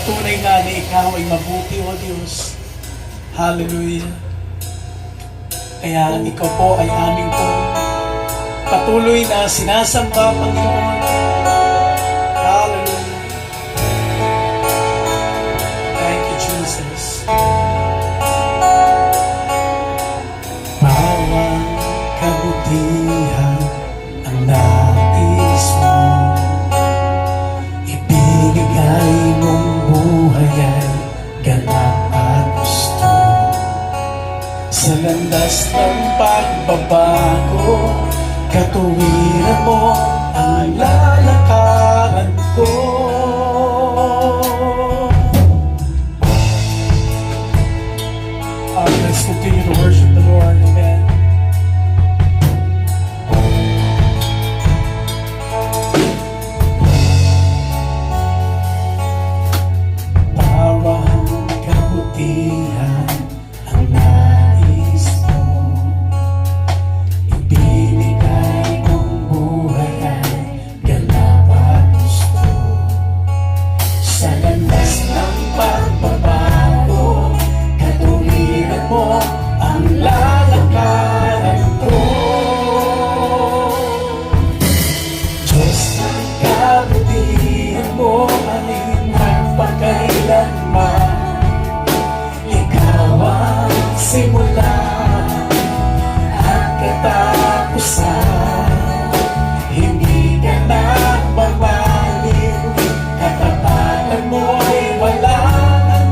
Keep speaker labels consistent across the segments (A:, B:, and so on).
A: Tunay nga na ikaw ay mabuti, O Diyos. Hallelujah. Kaya ikaw po ay aming po patuloy na sinasamba, Panginoon. Hallelujah. Thank you, Jesus. Bawang kabutihan ang nais mo, ibinigay mong buhay ay ganap at gusto. Sa landas ng pagbabago, katuwiran mo ang lalakaran ko. Let's continue to worship the Lord. Amen. Bawang kabutihan ang nais mo, ibinigay mong buhay ay ganap at gusto. Sa landas ng pagbabago, katuwiran mo ang lalakaran ko. Diyos ng kabutihan mo ay magpakailanman. Ikaw ang simula at katapusan. Hindi ka nagbabaling, katapatan mo ay walang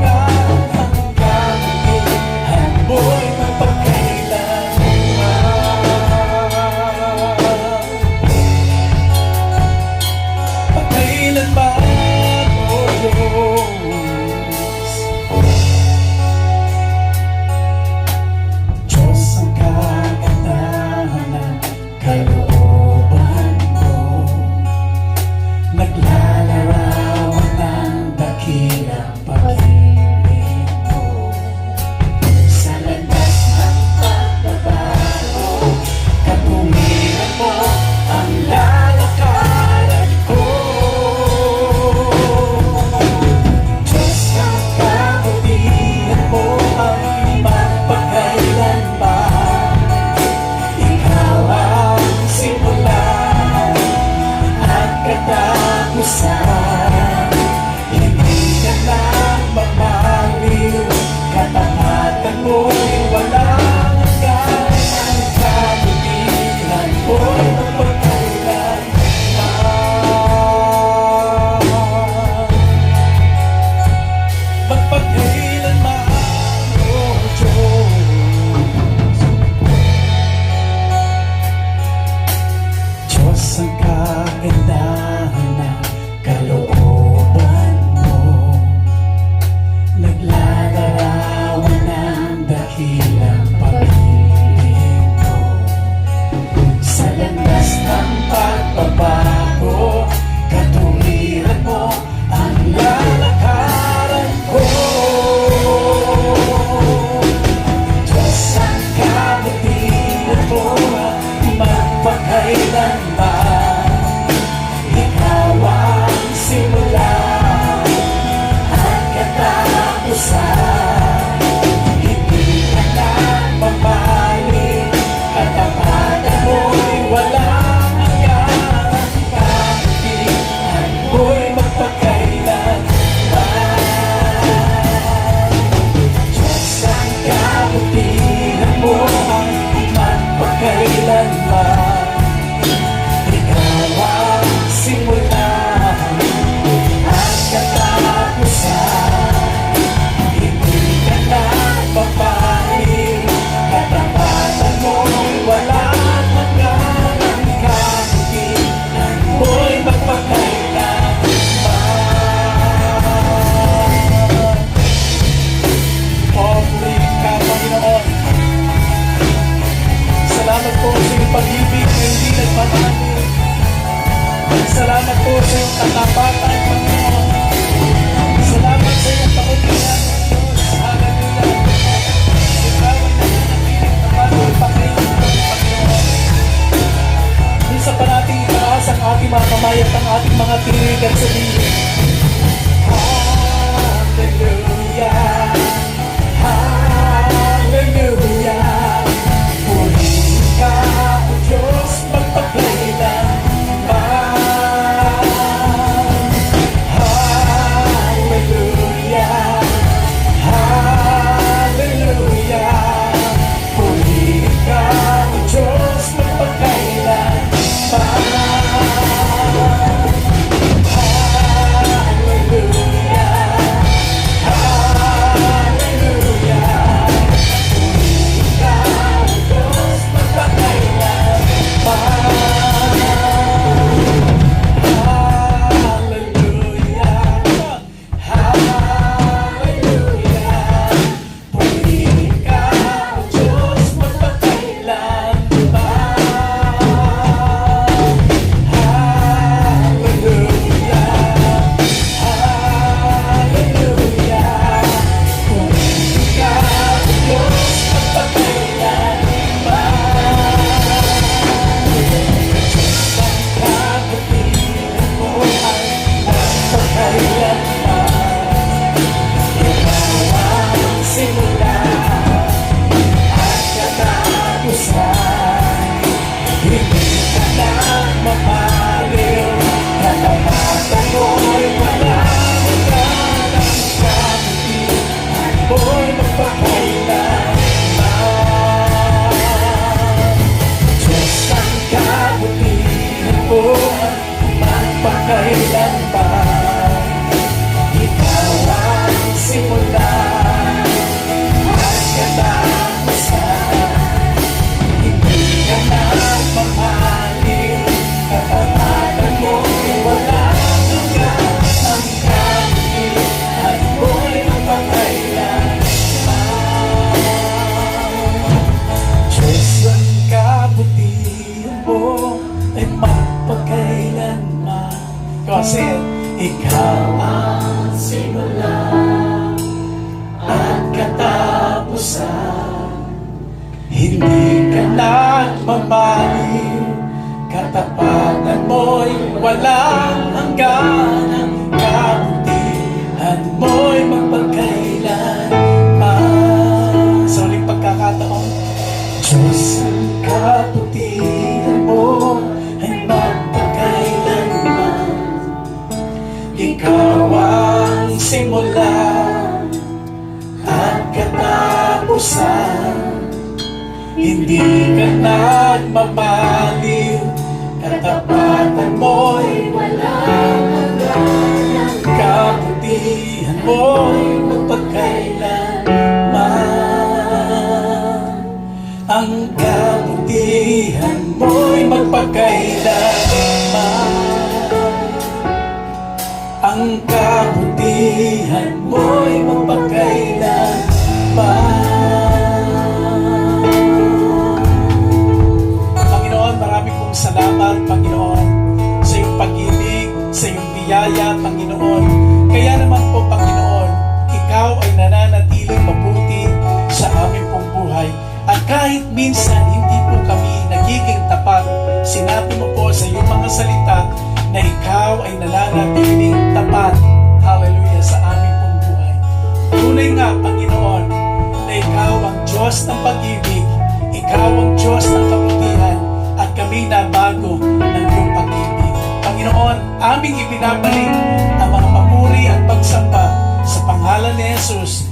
A: Say it. Ikaw ang simula at katapusan. Hindi ka nagmamaliw, katapatan mo'y walang hanggan. Ang kabutihan mo'y magpagkailanman. Sa uling pagkakataon, Diyos, ang kabutihan mo ay magpagkailanman. Ikaw ang simula at katapusan. Hindi ka nagmamaliw, katapatan mo'y walang hanggan. Ang kabutihan mo'y magpagkailanman. Ang kabutihan mo'y magpagkailanman. Ang kabutihan mo'y magpagkailanman. Panginoon, marami pong salamat, Panginoon, sa iyong pag-ibig, sa iyong biyaya, Panginoon. Kaya naman po, Panginoon, ikaw ay nananatiling mabuti sa aming pong buhay. At kahit minsan hindi po kami nagiging tapat, sinabi mo po sa iyong mga salita na ikaw ay nananatiling tapat, hallelujah, sa aming pong buhay. Tunay nga, Panginoon, na ikaw ang Diyos ng pag-ibig, ikaw ang Diyos ng kabutihan, at kami na bago ng iyong pag-ibig. Panginoon, aming ibinabalik ang mga papuri at pagsamba sa pangalan ni Jesus